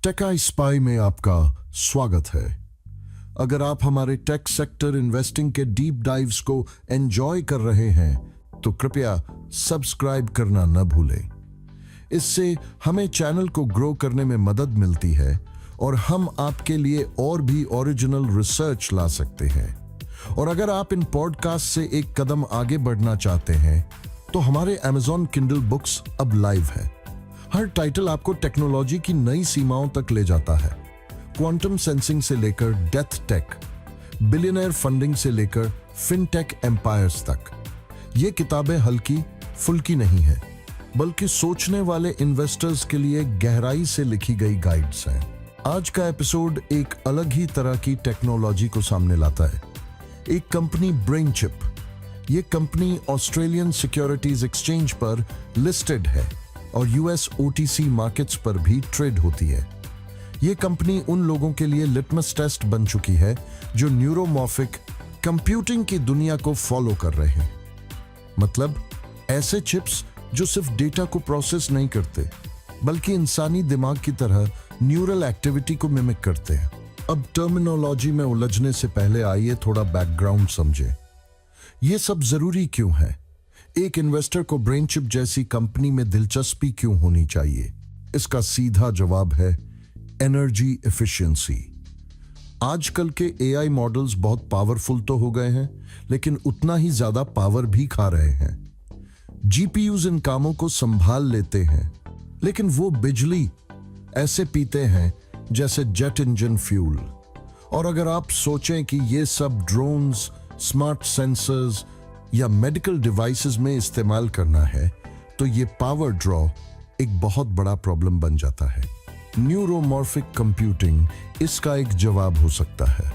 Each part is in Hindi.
टेक आई स्पाई में आपका स्वागत है। अगर आप हमारे टेक सेक्टर इन्वेस्टिंग के डीप डाइव्स को एंजॉय कर रहे हैं तो कृपया सब्सक्राइब करना न भूलें। इससे हमें चैनल को ग्रो करने में मदद मिलती है और हम आपके लिए और भी ओरिजिनल रिसर्च ला सकते हैं। और अगर आप इन पॉडकास्ट से एक कदम आगे बढ़ना चाहते हैं तो हमारे Amazon Kindle बुक्स अब लाइव है। हर टाइटल आपको टेक्नोलॉजी की नई सीमाओं तक ले जाता है। क्वांटम सेंसिंग से लेकर डेथ टेक, बिलियनर फंडिंग से लेकर फिनटेक एम्पायर्स तक। ये किताबें हल्की फुल्की नहीं है, बल्कि सोचने वाले इन्वेस्टर्स के लिए गहराई से लिखी गई गाइड्स हैं। आज का एपिसोड एक अलग ही तरह की टेक्नोलॉजी को सामने लाता है। एक कंपनी ब्रेनचिप। ये कंपनी ऑस्ट्रेलियन सिक्योरिटीज एक्सचेंज पर लिस्टेड है और यूएस OTC मार्केट्स पर भी ट्रेड होती है। ये कंपनी उन लोगों के लिए लिटमस टेस्ट बन चुकी है जो न्यूरोमॉर्फिक कंप्यूटिंग की दुनिया को फॉलो कर रहे हैं। मतलब ऐसे चिप्स जो सिर्फ डेटा को प्रोसेस नहीं करते, बल्कि इंसानी दिमाग की तरह न्यूरल एक्टिविटी को मिमिक करते हैं। अब टर्मिनोलॉजी में उलझने से पहले आइए थोड़ा बैकग्राउंड समझें। ये सब जरूरी क्यों है? एक इन्वेस्टर को ब्रेनचिप जैसी कंपनी में दिलचस्पी क्यों होनी चाहिए? इसका सीधा जवाब है एनर्जी एफिशिएंसी। आजकल के AI मॉडल्स बहुत पावरफुल तो हो गए हैं, लेकिन उतना ही ज्यादा पावर भी खा रहे हैं। GPUs इन कामों को संभाल लेते हैं, लेकिन वो बिजली ऐसे पीते हैं जैसे जेट इंजन फ्यूल। और अगर आप सोचें कि ये सब ड्रोन्स, स्मार्ट सेंसर्स या मेडिकल डिवाइसेस में इस्तेमाल करना है, तो ये पावर ड्रॉ एक बहुत बड़ा प्रॉब्लम बन जाता है। न्यूरोमॉर्फिक कंप्यूटिंग इसका एक जवाब हो सकता है।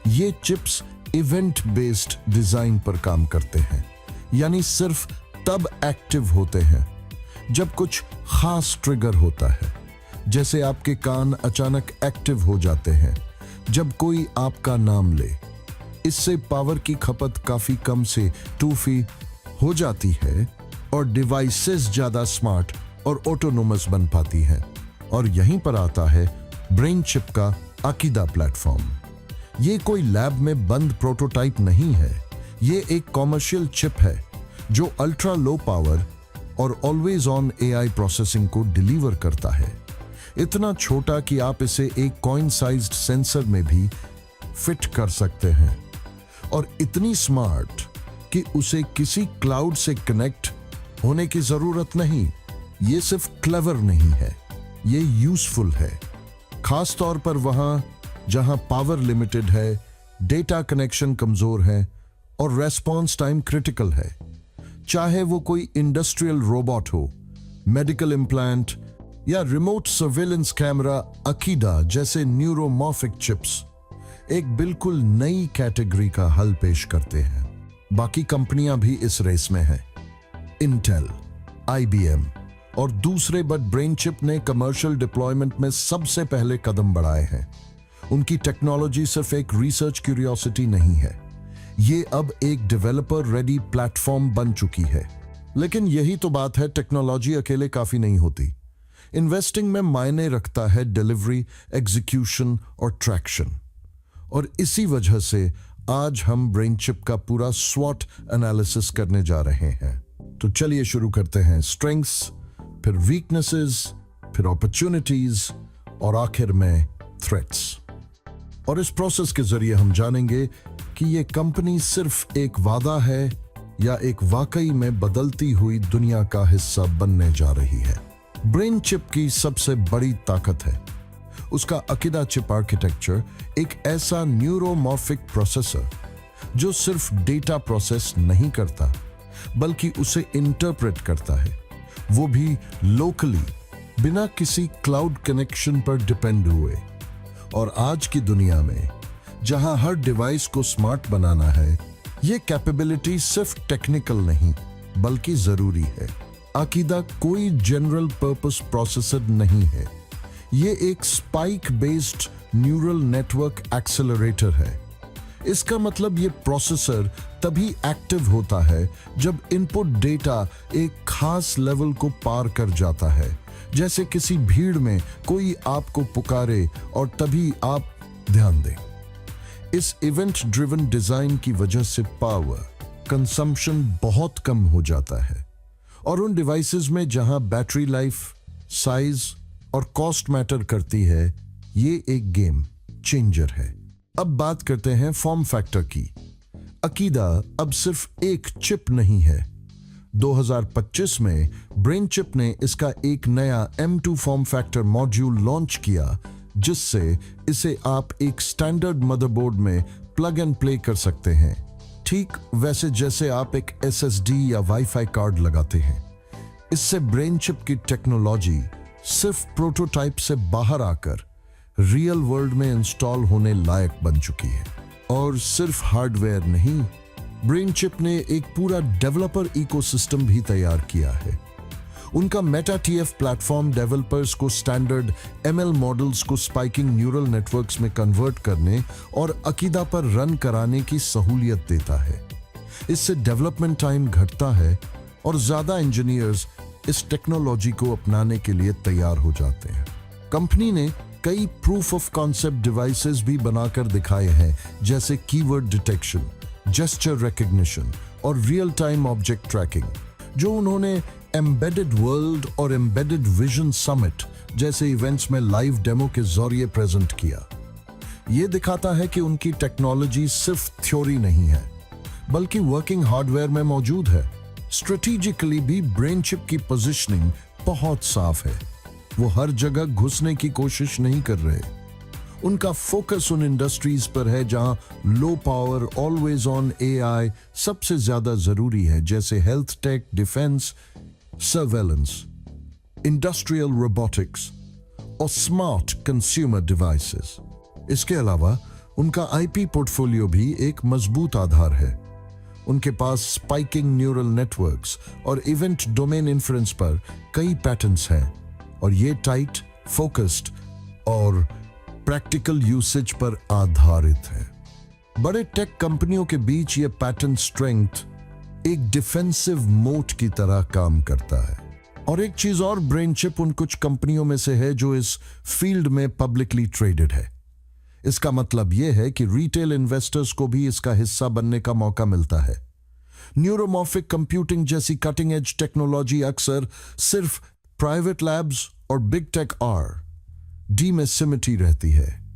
ये चिप्स इवेंट बेस्ड डिजाइन पर काम करते हैं, यानी सिर्फ तब एक्टिव होते हैं जब कुछ खास ट्रिगर होता है। जैसे आपके कान अचानक एक्टिव हो जाते हैं जब कोई आपका नाम ले। इससे पावर की खपत काफी कम से 2 हो जाती है और डिवाइसेस ज्यादा स्मार्ट और ऑटोनोमस बन पाती हैं। और यहीं पर आता है ब्रेनचिप का अकीदा प्लेटफॉर्म। ये कोई लैब में बंद प्रोटोटाइप नहीं है। ये एक कॉमर्शियल चिप है जो अल्ट्रा लो पावर और ऑलवेज ऑन AI प्रोसेसिंग को डिलीवर करता है। इतना छोटा कि आप इसे एक कॉइन साइज्ड सेंसर में भी फिट कर सकते हैं, और इतनी स्मार्ट कि उसे किसी क्लाउड से कनेक्ट होने की जरूरत नहीं। ये सिर्फ क्लेवर नहीं है, ये यूजफुल है। खास तौर पर वहां जहां पावर लिमिटेड है, डेटा कनेक्शन कमजोर है और रेस्पॉन्स टाइम क्रिटिकल है। चाहे वो कोई इंडस्ट्रियल रोबोट हो, मेडिकल इम्प्लांट या रिमोट सर्वेलेंस कैमरा, अकीदा जैसे न्यूरोमॉर्फिक चिप्स एक बिल्कुल नई कैटेगरी का हल पेश करते हैं। बाकी कंपनियां भी इस रेस में हैं। इंटेल, IBM और दूसरे, बट ब्रेनचिप ने कमर्शियल डिप्लॉयमेंट में सबसे पहले कदम बढ़ाए हैं। उनकी टेक्नोलॉजी सिर्फ एक रिसर्च क्यूरियोसिटी नहीं है, ये अब एक डेवलपर रेडी प्लेटफॉर्म बन चुकी है। लेकिन यही तो बात है, टेक्नोलॉजी अकेले काफी नहीं होती। इन्वेस्टिंग में मायने रखता है डिलीवरी, एग्जीक्यूशन और ट्रैक्शन। और इसी वजह से आज हम ब्रेनचिप का पूरा स्वॉट एनालिसिस करने जा रहे हैं। तो चलिए शुरू करते हैं। स्ट्रेंथ्स, फिर वीकनेसेस, फिर अपॉर्चुनिटीज और आखिर में थ्रेट्स। और इस प्रोसेस के जरिए हम जानेंगे कि ये कंपनी सिर्फ एक वादा है या एक वाकई में बदलती हुई दुनिया का हिस्सा बनने जा रही है। ब्रेनचिप की सबसे बड़ी ताकत है उसका अकीदा चिप आर्किटेक्चर, एक ऐसा न्यूरोमॉर्फिक प्रोसेसर जो सिर्फ डेटा प्रोसेस नहीं करता, बल्कि उसे इंटरप्रेट करता है, वो भी लोकली, बिना किसी क्लाउड कनेक्शन पर डिपेंड हुए। और आज की दुनिया में जहां हर डिवाइस को स्मार्ट बनाना है, ये कैपेबिलिटी सिर्फ टेक्निकल नहीं बल्कि जरूरी है। अकीदा कोई जनरल पर्पस प्रोसेसर नहीं है, ये एक spike based neural network accelerator है। इसका मतलब ये प्रोसेसर तभी एक्टिव होता है जब इनपुट डेटा एक खास लेवल को पार कर जाता है, जैसे किसी भीड़ में कोई आपको पुकारे और तभी आप ध्यान दें। इस इवेंट ड्रिवन डिजाइन की वजह से पावर कंजम्पशन बहुत कम हो जाता है और उन डिवाइसेस में जहां बैटरी लाइफ, साइज और कॉस्ट मैटर करती है, ये एक गेम चेंजर है। अब बात करते हैं फॉर्म फैक्टर की। अकीदा अब सिर्फ एक चिप नहीं है। 2025 में ब्रेन चिप ने इसका एक नया M2 form factor module launch किया, जिससे इसे आप एक स्टैंडर्ड मदरबोर्ड में प्लग एंड प्ले कर सकते हैं, ठीक वैसे जैसे आप एक SSD या वाईफाई कार्ड लगाते हैं। इससे ब्रेन चिप की टेक्नोलॉजी सिर्फ प्रोटोटाइप से बाहर आकर रियल वर्ल्ड में इंस्टॉल होने लायक बन चुकी है। और सिर्फ हार्डवेयर नहीं, ब्रेन चिप ने एक पूरा डेवलपर इकोसिस्टम भी तैयार किया है। उनका मेटा-TF प्लेटफॉर्म डेवलपर्स को स्टैंडर्ड ML मॉडल्स को स्पाइकिंग न्यूरल नेटवर्क्स में कन्वर्ट करने और अकीदा पर रन कराने की सहूलियत देता है। इससे डेवलपमेंट टाइम घटता है और ज्यादा इंजीनियर्स इस टेक्नोलॉजी को अपनाने के लिए तैयार हो जाते हैं। कंपनी ने कई प्रूफ ऑफ कॉन्सेप्ट डिवाइसेस भी बनाकर दिखाए हैं, जैसे कीवर्ड डिटेक्शन, जेस्चर रिकग्निशन और रियल टाइम ऑब्जेक्ट ट्रैकिंग, जो उन्होंने एम्बेडेड वर्ल्ड और एम्बेडेड विजन समिट जैसे इवेंट्स में लाइव डेमो के जरिए प्रेजेंट किया। यह दिखाता है कि उनकी टेक्नोलॉजी सिर्फ थ्योरी नहीं है, बल्कि वर्किंग हार्डवेयर में मौजूद है। स्ट्रेटेजिकली भी ब्रेन चिप की पोजीशनिंग बहुत साफ है। वो हर जगह घुसने की कोशिश नहीं कर रहे। उनका फोकस उन इंडस्ट्रीज पर है जहां low power, always on AI सबसे ज्यादा जरूरी है, जैसे health take, defence, surveillance, industrial robotics और स्मार्ट कंज्यूमर डिवाइसेस। इसके अलावा उनका IP पोर्टफोलियो भी एक मजबूत आधार है। उनके पास स्पाइकिंग न्यूरल नेटवर्क्स और इवेंट डोमेन इन्फ्रेंस पर कई पैटर्न्स हैं और ये टाइट, फोकस्ड और प्रैक्टिकल यूसेज पर आधारित है। बड़े टेक कंपनियों के बीच ये पैटर्न स्ट्रेंथ एक डिफेंसिव मोट की तरह काम करता है। और एक चीज और, ब्रेन चिप उन कुछ कंपनियों में से है जो इस फील्ड में पब्लिकली ट्रेडेड है। इसका मतलब यह है कि रिटेल इन्वेस्टर्स को भी इसका हिस्सा बनने का मौका मिलता है। न्यूरोमॉर्फिक कंप्यूटिंग जैसी कटिंग एज टेक्नोलॉजी अक्सर सिर्फ प्राइवेट लैब्स और बिग टेक R&D में सिमटी रहती है,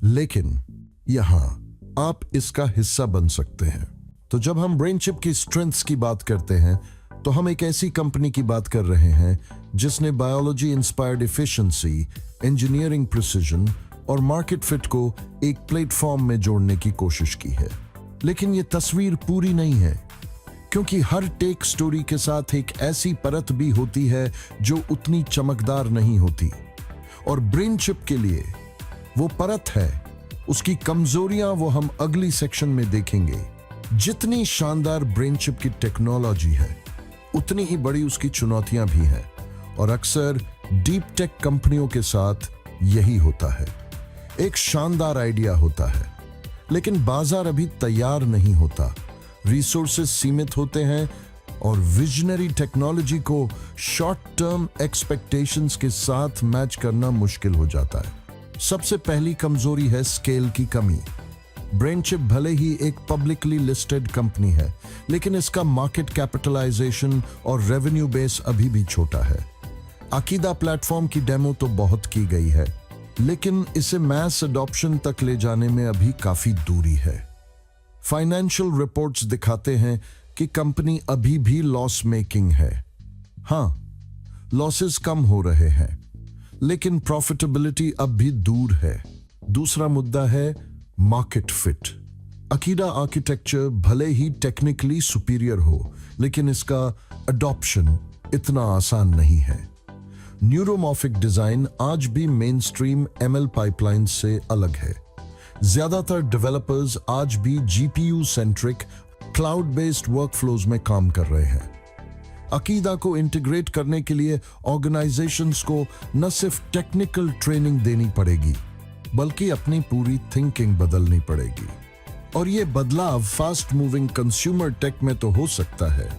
लेकिन यहां आप इसका हिस्सा बन सकते हैं। तो जब हम ब्रेन चिप की स्ट्रेंथ्स की बात करते हैं, तो हम एक ऐसी कंपनी की बात कर रहे हैं जिसने biology inspired efficiency, engineering precision और मार्केट फिट को एक प्लेटफॉर्म में जोड़ने की कोशिश की है। लेकिन यह तस्वीर पूरी नहीं है, क्योंकि हर टेक स्टोरी के साथ एक ऐसी परत भी होती है जो उतनी चमकदार नहीं होती। और ब्रेन चिप के लिए वो परत है, उसकी कमजोरियां वो हम अगली सेक्शन में देखेंगे। जितनी शानदार ब्रेन चिप की टेक्नोलॉजी है, उतनी ही बड़ी उसकी चुनौतियां भी हैं, और अक्सर डीप टेक कंपनियों के साथ यही होता है। एक शानदार आइडिया होता है, लेकिन बाजार अभी तैयार नहीं होता, रिसोर्सेज सीमित होते हैं और विजनरी टेक्नोलॉजी को शॉर्ट टर्म एक्सपेक्टेशंस के साथ मैच करना मुश्किल हो जाता है। सबसे पहली कमजोरी है स्केल की कमी। ब्रेन चिप भले ही एक पब्लिकली लिस्टेड कंपनी है, लेकिन इसका मार्केट कैपिटलाइजेशन और रेवेन्यू बेस अभी भी छोटा है। अकीदा प्लेटफॉर्म की डेमो तो बहुत की गई है, लेकिन इसे मैस अडॉप्शन तक ले जाने में अभी काफी दूरी है। फाइनेंशियल रिपोर्ट्स दिखाते हैं कि कंपनी अभी भी लॉस मेकिंग है। हां, लॉसेस कम हो रहे हैं, लेकिन प्रॉफिटेबिलिटी अब भी दूर है। दूसरा मुद्दा है मार्केट फिट। अकीदा आर्किटेक्चर भले ही टेक्निकली सुपीरियर हो, लेकिन इसका अडॉप्शन इतना आसान नहीं है। न्यूरोमॉर्फिक डिजाइन आज भी मेन स्ट्रीम ML पाइपलाइन से अलग है। ज्यादातर डेवलपर्स आज भी GPU centric cloud based workflows में काम कर रहे हैं। अकीदा को इंटीग्रेट करने के लिए ऑर्गेनाइजेशंस को न सिर्फ टेक्निकल ट्रेनिंग देनी पड़ेगी, बल्कि अपनी पूरी थिंकिंग बदलनी पड़ेगी। और ये बदलाव फास्ट मूविंग कंज्यूमर टेक में तो हो सकता है,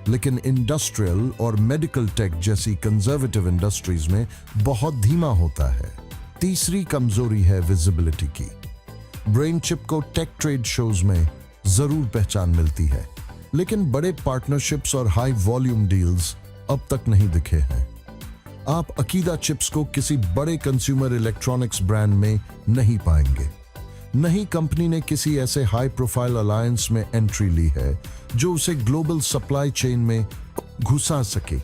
लेकिन इंडस्ट्रियल और मेडिकल टेक जैसी कंजर्वेटिव इंडस्ट्रीज में बहुत धीमा होता है। तीसरी कमजोरी है विजिबिलिटी की। ब्रेन चिप को टेक ट्रेड शोज में जरूर पहचान मिलती है, लेकिन बड़े पार्टनरशिप्स और हाई वॉल्यूम डील्स अब तक नहीं दिखे हैं। आप अकीदा चिप्स को किसी बड़े कंज्यूमर इलेक्ट्रॉनिक्स ब्रांड में नहीं पाएंगे। नहीं कंपनी ने किसी ऐसे हाई प्रोफाइल अलायंस में एंट्री ली है जो उसे ग्लोबल सप्लाई चेन में घुसा सके।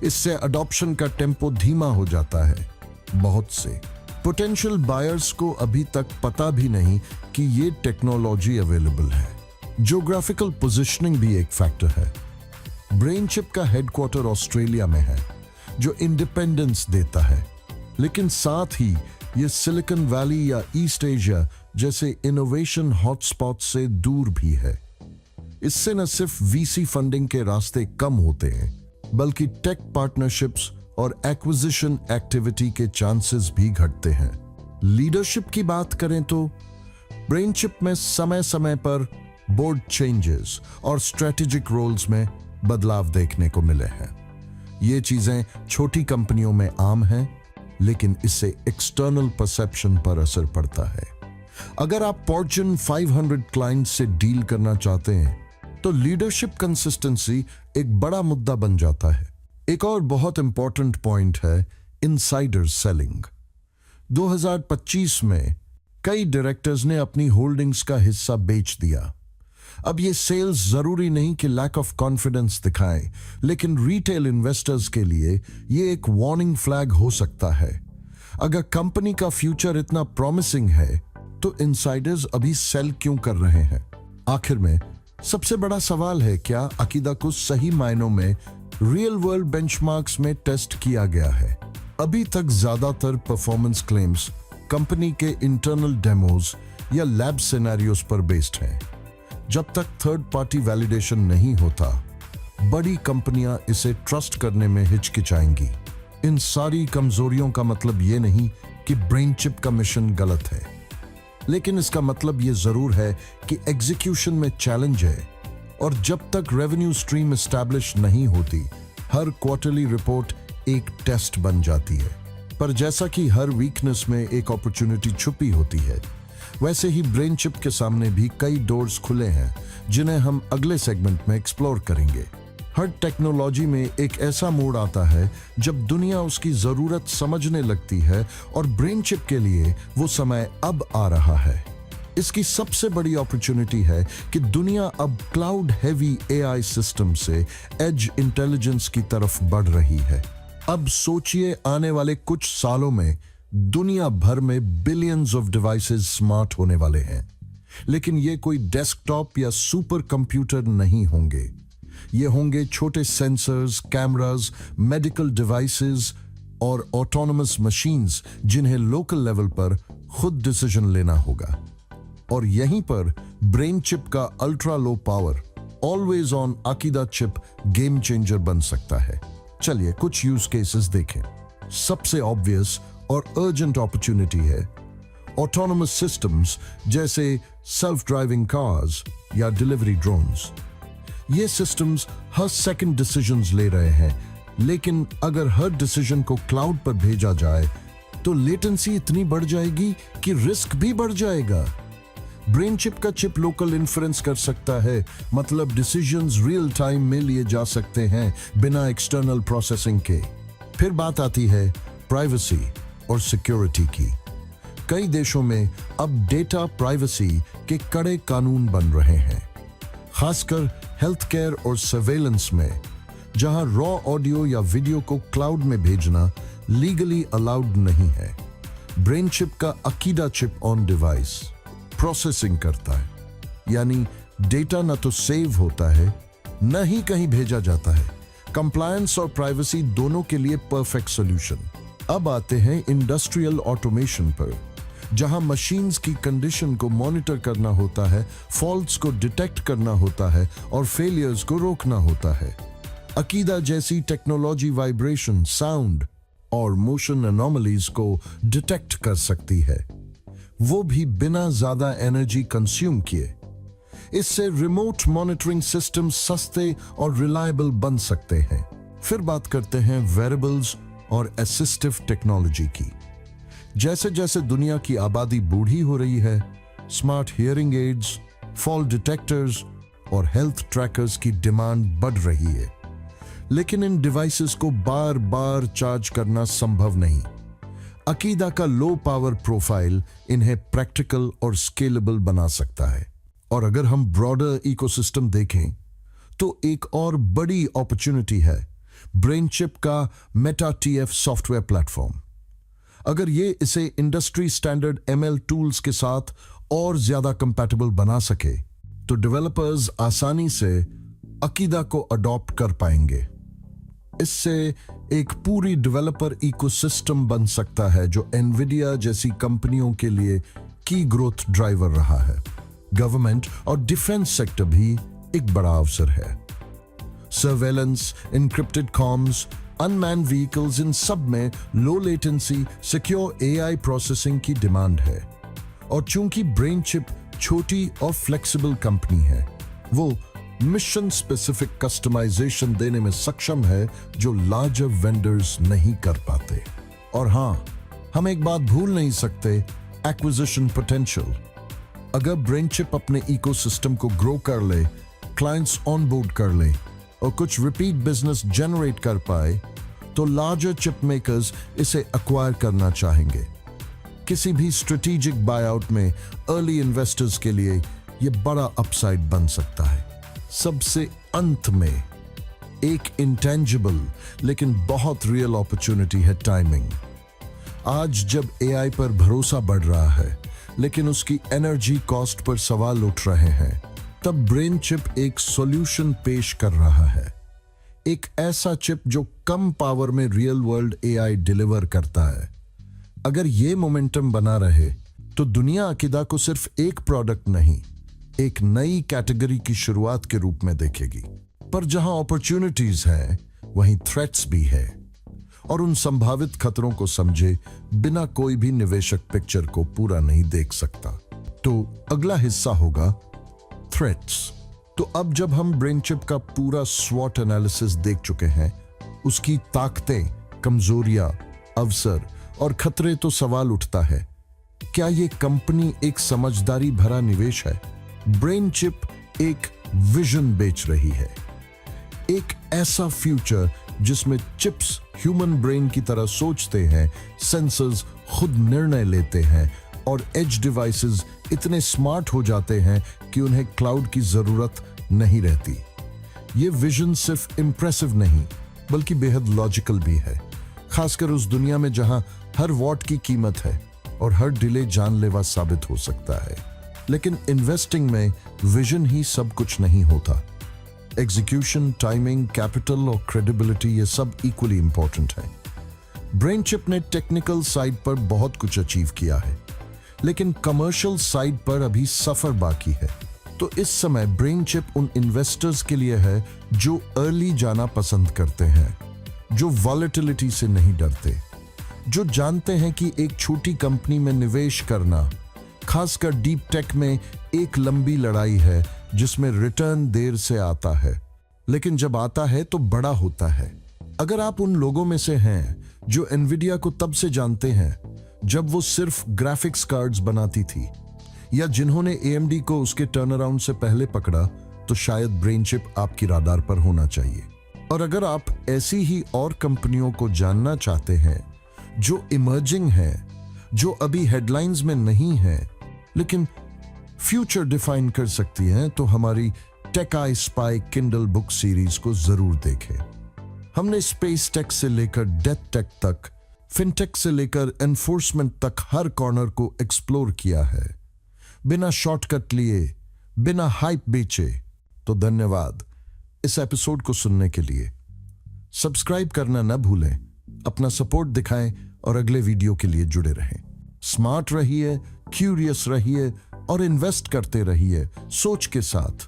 इससे अडॉप्शन का टेम्पो धीमा हो जाता है। बहुत से पोटेंशियल बायर्स को अभी तक पता भी नहीं कि ये टेक्नोलॉजी अवेलेबल है। ज्योग्राफिकल पोजीशनिंग भी एक फैक्टर है। ब्रेन चिप का हेडक्वार्टर ऑस्ट्रेलिया में है, जो इंडिपेंडेंस देता है, लेकिन साथ ही ये सिलिकॉन वैली या ईस्ट एशिया जैसे इनोवेशन हॉटस्पॉट से दूर भी है। इससे न सिर्फ वीसी फंडिंग के रास्ते कम होते हैं, बल्कि टेक पार्टनरशिप्स और एक्विजिशन एक्टिविटी के चांसेस भी घटते हैं। लीडरशिप की बात करें तो ब्रेन चिप में समय समय पर बोर्ड चेंजेस और स्ट्रेटेजिक रोल्स में बदलाव देखने को मिले हैं। ये चीजें छोटी कंपनियों में आम हैं, लेकिन इससे एक्सटर्नल परसेप्शन पर असर पड़ता है। अगर आप फॉर्च्यून 500 क्लाइंट्स से डील करना चाहते हैं, तो लीडरशिप कंसिस्टेंसी एक बड़ा मुद्दा बन जाता है। एक और बहुत इंपॉर्टेंट पॉइंट है इनसाइडर सेलिंग। 2025 में कई डायरेक्टर्स ने अपनी होल्डिंग्स का हिस्सा बेच दिया। अब ये सेल्स जरूरी नहीं कि लैक ऑफ कॉन्फिडेंस दिखाएं, लेकिन रिटेल इन्वेस्टर्स के लिए ये एक वार्निंग फ्लैग हो सकता है। अगर कंपनी का फ्यूचर इतना प्रॉमिसिंग है, तो इनसाइडर्स अभी सेल क्यों कर रहे हैं? आखिर में सबसे बड़ा सवाल है, क्या अकीदा को सही मायनों में रियल वर्ल्ड बेंचमार्क्स में टेस्ट किया गया है? अभी तक ज्यादातर परफॉर्मेंस क्लेम्स कंपनी के इंटरनल डेमोज या लैब सिनेरियोस पर बेस्ड हैं। जब तक थर्ड पार्टी वैलिडेशन नहीं होता, बड़ी कंपनियां इसे ट्रस्ट करने में हिचकिचाएंगी। इन सारी कमजोरियों का मतलब ये नहीं कि ब्रेन चिप का मिशन गलत है, लेकिन इसका मतलब ये जरूर है कि एग्जीक्यूशन में चैलेंज है, और जब तक रेवेन्यू स्ट्रीम एस्टैब्लिश नहीं होती, हर क्वार्टरली रिपोर्ट एक टेस्ट बन जाती है। पर जैसा कि हर वीकनेस में एक अपॉर्चुनिटी छुपी होती है, वैसे ही ब्रेन चिप के सामने भी कई डोर्स खुले हैं, जिन्हें हम अगले सेगमेंट में एक्सप्लोर करेंगे। हर टेक्नोलॉजी में एक ऐसा मोड़ आता है जब दुनिया उसकी जरूरत समझने लगती है, और ब्रेन चिप के लिए वो समय अब आ रहा है। इसकी सबसे बड़ी अपॉर्चुनिटी है कि दुनिया अब क्लाउड हेवी एआई सिस्टम से एज इंटेलिजेंस की तरफ बढ़ रही है। अब सोचिए, आने वाले कुछ सालों में दुनिया भर में बिलियंस ऑफ डिवाइसेस स्मार्ट होने वाले हैं, लेकिन ये कोई डेस्कटॉप या सुपर कंप्यूटर नहीं होंगे। ये होंगे छोटे सेंसर्स, कैमरास, मेडिकल डिवाइसेस और ऑटोनोमस मशीन्स, जिन्हें लोकल लेवल पर खुद डिसीजन लेना होगा। और यहीं पर ब्रेन चिप का ultra low power always on अकीदा चिप गेम चेंजर बन सकता है। चलिए कुछ यूज केसेस देखें। सबसे ऑब्वियस और अर्जेंट अपॉर्चुनिटी है ऑटोनोमस सिस्टम्स, जैसे सेल्फ ड्राइविंग कार्स या डिलीवरी ड्रोन्स। ये सिस्टम्स हर सेकंड डिसीजंस ले रहे हैं, लेकिन अगर हर डिसीजन को क्लाउड पर भेजा जाए, तो लेटेंसी इतनी बढ़ जाएगी कि रिस्क भी बढ़ जाएगा। ब्रेन चिप का चिप लोकल इन्फ्रेंस कर सकता है, मतलब डिसीजंस रियल टाइम में लिए जा सकते हैं बिना एक्सटर्नल प्रोसेसिंग के। फिर बात आती है प्राइवेसी और सिक्योरिटी की। कई देशों में अब डेटा प्राइवेसी के कड़े कानून बन रहे हैं, खासकर हेल्थ केयर और सर्वेलेंस में, जहां रॉ ऑडियो या वीडियो को क्लाउड में भेजना लीगली अलाउड नहीं है। ब्रेन चिप का अकीदा चिप ऑन डिवाइस प्रोसेसिंग करता है, यानी डेटा न तो सेव होता है, न ही कहीं भेजा जाता है। कंप्लायंस और प्राइवेसी दोनों के लिए परफेक्ट सॉल्यूशन। अब आते हैं इंडस्ट्रियल ऑटोमेशन पर, जहां मशीन्स की कंडीशन को मॉनिटर करना होता है, फॉल्ट्स को डिटेक्ट करना होता है और फेलियर्स को रोकना होता है। अकीदा जैसी टेक्नोलॉजी वाइब्रेशन, साउंड और मोशन एनोमलीज को डिटेक्ट कर सकती है, वो भी बिना ज्यादा एनर्जी कंज्यूम किए। इससे रिमोट मॉनिटरिंग सिस्टम सस्ते और रिलायबल बन सकते हैं। फिर बात करते हैं वेरेबल्स और असिस्टिव टेक्नोलॉजी की। जैसे जैसे दुनिया की आबादी बूढ़ी हो रही है, smart hearing aids, fall detectors और हेल्थ ट्रैकर्स की डिमांड बढ़ रही है। लेकिन इन डिवाइसेस को बार बार चार्ज करना संभव नहीं। अकीदा का लो पावर प्रोफाइल इन्हें प्रैक्टिकल और स्केलेबल बना सकता है। और अगर हम ब्रॉडर इकोसिस्टम देखें तो एक और बड़ी अपॉर्चुनिटी है ब्रेनचिप का मेटा टीएफ सॉफ्टवेयर प्लेटफॉर्म। अगर ये इसे इंडस्ट्री स्टैंडर्ड एमएल टूल्स के साथ और ज्यादा कंपैटिबल बना सके तो डेवलपर्स आसानी से अकीदा को अडॉप्ट कर पाएंगे। इससे एक पूरी डेवलपर इकोसिस्टम बन सकता है जो एनवीडिया जैसी कंपनियों के लिए की ग्रोथ ड्राइवर रहा है। गवर्नमेंट और डिफेंस सेक्टर भी एक बड़ा अवसर है। Surveillance, encrypted comms, unmanned vehicles, इन सब में low latency secure AI processing की डिमांड है। और चूंकि ब्रेनचिप छोटी और फ्लेक्सिबल कंपनी है, वो मिशन स्पेसिफिक कस्टमाइजेशन देने में सक्षम है जो लार्जर वेंडर्स नहीं कर पाते। और हां, हम एक बात भूल नहीं सकते, एक्विजिशन पोटेंशियल। अगर ब्रेनचिप अपने इकोसिस्टम को ग्रो कर ले, क्लाइंट्स ऑनबोर्ड कर ले और कुछ रिपीट बिजनेस जनरेट कर पाए तो लार्जर चिप मेकर्स इसे एक्वायर करना चाहेंगे। किसी भी स्ट्रेटेजिक बायआउट में अर्ली इन्वेस्टर्स के लिए यह बड़ा अपसाइड बन सकता है। सबसे अंत में एक इंटेंजिबल लेकिन बहुत रियल अपॉर्चुनिटी है टाइमिंग। आज जब एआई पर भरोसा बढ़ रहा है लेकिन उसकी एनर्जी कॉस्ट पर सवाल उठ रहे हैं, तब ब्रेन चिप एक सॉल्यूशन पेश कर रहा है। एक ऐसा चिप जो कम पावर में रियल वर्ल्ड एआई डिलीवर करता है। अगर ये मोमेंटम बना रहे तो दुनिया अकीदा को सिर्फ एक प्रोडक्ट नहीं, एक नई कैटेगरी की शुरुआत के रूप में देखेगी। पर जहां अपॉर्चुनिटीज हैं, वहीं थ्रेट्स भी है। और उन संभावित खतरों को समझे बिना कोई भी निवेशक पिक्चर को पूरा नहीं देख सकता। तो अगला हिस्सा होगा थ्रेट्स। तो अब जब हम ब्रेनचिप का पूरा स्वॉट एनालिसिस देख चुके हैं, उसकी ताकतें, कमजोरियां, अवसर और खतरे, तो सवाल उठता है, क्या ये कंपनी एक समझदारी भरा निवेश है? ब्रेनचिप एक विजन बेच रही है, एक ऐसा फ्यूचर जिसमें चिप्स ह्यूमन ब्रेन की तरह सोचते हैं, सेंसर्स खुद निर्णय लेते हैं और एज डिवाइसेस इतने स्मार्ट हो जाते हैं कि उन्हें क्लाउड की जरूरत नहीं रहती। ये विजन सिर्फ इंप्रेसिव नहीं बल्कि बेहद लॉजिकल भी है, खासकर उस दुनिया में जहां हर वॉट की कीमत है और हर डिले जानलेवा साबित हो सकता है। लेकिन इन्वेस्टिंग में विजन ही सब कुछ नहीं होता। एग्जीक्यूशन, टाइमिंग, कैपिटल और क्रेडिबिलिटी, ये सब इक्वली इंपॉर्टेंट है। ब्रेनचिप ने टेक्निकल साइड पर बहुत कुछ अचीव किया है, लेकिन कमर्शियल साइड पर अभी सफर बाकी है। तो इस समय ब्रेनचिप उन इन्वेस्टर्स के लिए है जो अर्ली जाना पसंद करते हैं, जो वॉलेटिलिटी से नहीं डरते, जो जानते हैं कि एक छोटी कंपनी में निवेश करना, खासकर डीप टेक में, एक लंबी लड़ाई है जिसमें रिटर्न देर से आता है, लेकिन जब आता है तो बड़ा होता है। अगर आप उन लोगों में से हैं जो एनवीडिया को तब से जानते हैं जब वो सिर्फ ग्राफिक्स कार्ड्स बनाती थी, या जिन्होंने एएमडी को उसके टर्न अराउंड से पहले पकड़ा, तो शायद ब्रेनचिप आपकी राडार पर होना चाहिए। और अगर आप ऐसी ही और कंपनियों को जानना चाहते हैं जो इमर्जिंग है, जो अभी हेडलाइंस में नहीं है लेकिन फ्यूचर डिफाइन कर सकती हैं, तो हमारी tech I spy Kindle book series को जरूर देखें। हमने स्पेस टेक से लेकर डेथ टेक तक, फिनटेक से लेकर एनफोर्समेंट तक हर कॉर्नर को एक्सप्लोर किया है, बिना शॉर्टकट लिए, बिना हाइप बेचे। तो धन्यवाद इस एपिसोड को सुनने के लिए। सब्सक्राइब करना न भूलें, अपना सपोर्ट दिखाएं और अगले वीडियो के लिए जुड़े रहें। स्मार्ट रहिए, क्यूरियस रहिए और इन्वेस्ट करते रहिए सोच के साथ।